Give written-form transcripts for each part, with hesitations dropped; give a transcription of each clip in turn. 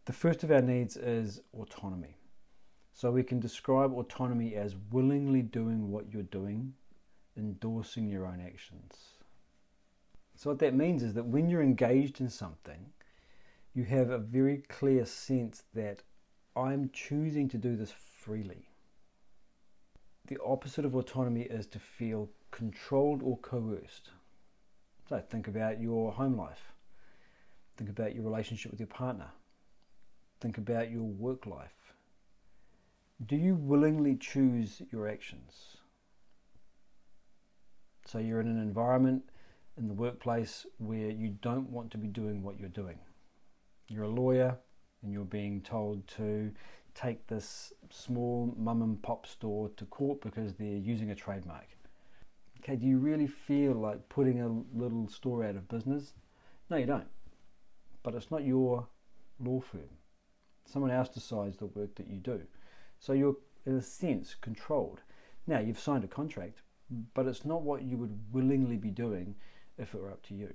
The first of our needs is autonomy. So we can describe autonomy as willingly doing what you're doing, endorsing your own actions. So what that means is that when you're engaged in something, you have a very clear sense that I'm choosing to do this freely. The opposite of autonomy is to feel controlled or coerced. So think about your home life. Think about your relationship with your partner. Think about your work life. Do you willingly choose your actions? So you're in an environment in the workplace where you don't want to be doing what you're doing. You're a lawyer and you're being told to take this small mum and pop store to court because they're using a trademark. Okay, do you really feel like putting a little store out of business? No, you don't. But it's not your law firm. Someone else decides the work that you do. So you're, in a sense, controlled. Now, you've signed a contract, but it's not what you would willingly be doing if it were up to you.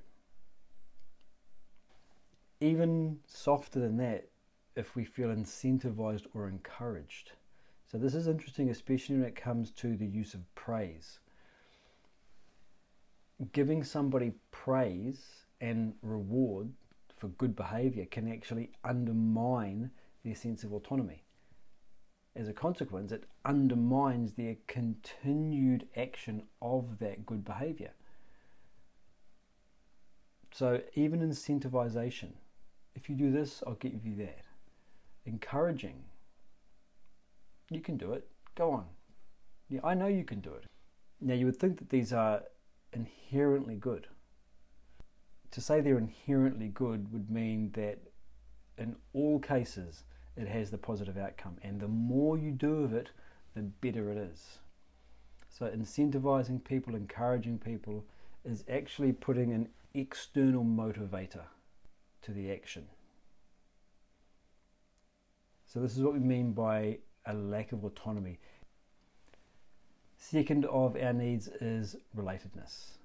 Even softer than that, if we feel incentivized or encouraged. So this is interesting, especially when it comes to the use of praise. Giving somebody praise and reward for good behavior can actually undermine their sense of autonomy. As a consequence, it undermines their continued action of that good behavior. So even incentivization, if you do this, I'll give you that. Encouraging, you can do it, go on. Yeah, I know you can do it. Now you would think that these are inherently good. To say they're inherently good would mean that in all cases it has the positive outcome, and the more you do of it, the better it is. So incentivizing people, encouraging people is actually putting an external motivator to the action. So this is what we mean by a lack of autonomy. Second of our needs is relatedness.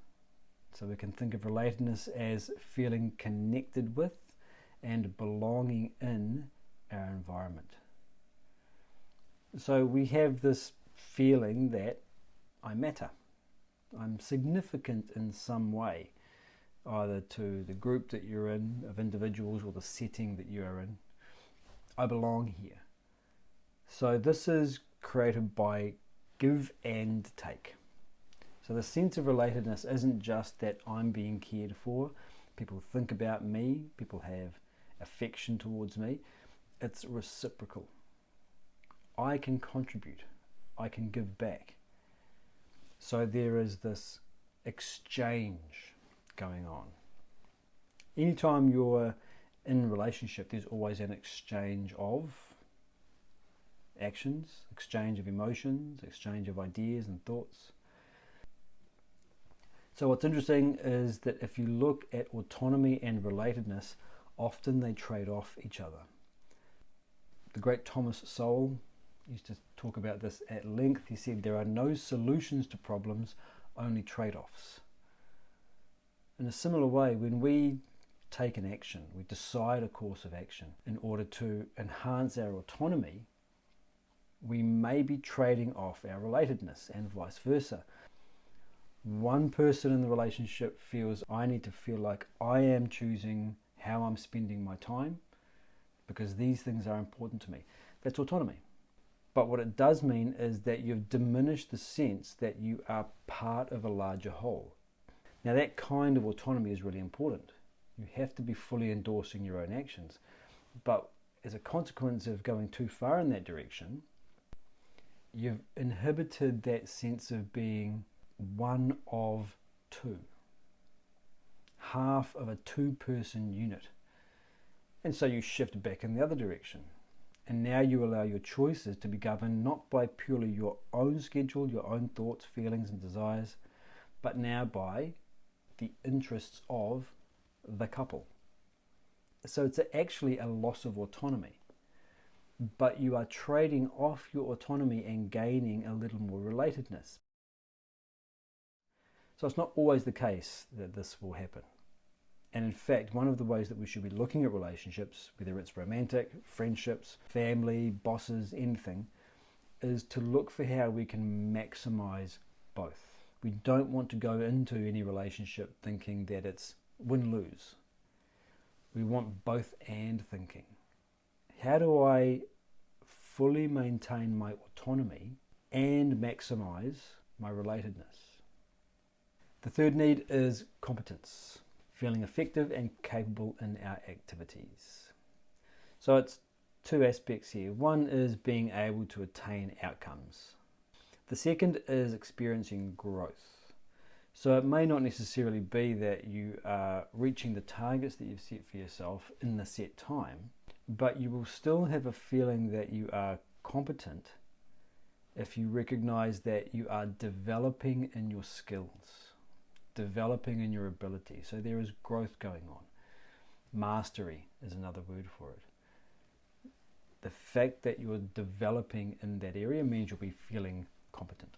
So we can think of relatedness as feeling connected with and belonging in our environment. So we have this feeling that I matter. I'm significant in some way, either to the group that you're in, of individuals, or the setting that you are in. I belong here. So this is created by give and take. So the sense of relatedness isn't just that I'm being cared for, people think about me, people have affection towards me. It's reciprocal. I can contribute, I can give back. So there is this exchange going on. Anytime you're in a relationship, there's always an exchange of actions, exchange of emotions, exchange of ideas and thoughts. So what's interesting is that if you look at autonomy and relatedness, often they trade off each other. The great Thomas Sowell used to talk about this at length. He said there are no solutions to problems, only trade-offs. In a similar way, when we take an action, we decide a course of action in order to enhance our autonomy, we may be trading off our relatedness and vice versa. One person in the relationship feels I need to feel like I am choosing how I'm spending my time because these things are important to me. That's autonomy. But what it does mean is that you've diminished the sense that you are part of a larger whole. Now that kind of autonomy is really important. You have to be fully endorsing your own actions. But as a consequence of going too far in that direction, you've inhibited that sense of being one of two. Half of a two-person unit. And so you shift back in the other direction. And now you allow your choices to be governed not by purely your own schedule, your own thoughts, feelings and desires, but now by the interests of the couple. So it's actually a loss of autonomy. But you are trading off your autonomy and gaining a little more relatedness. So it's not always the case that this will happen. And in fact, one of the ways that we should be looking at relationships, whether it's romantic, friendships, family, bosses, anything, is to look for how we can maximize both. We don't want to go into any relationship thinking that it's win-lose. We want both and thinking. How do I fully maintain my autonomy and maximize my relatedness? The third need is competence, feeling effective and capable in our activities. So it's two aspects here. One is being able to attain outcomes. The second is experiencing growth. So it may not necessarily be that you are reaching the targets that you've set for yourself in the set time, but you will still have a feeling that you are competent if you recognize that you are developing in your skills, developing in your ability. So there is growth going on. Mastery is another word for it. The fact that you're developing in that area means you'll be feeling competent.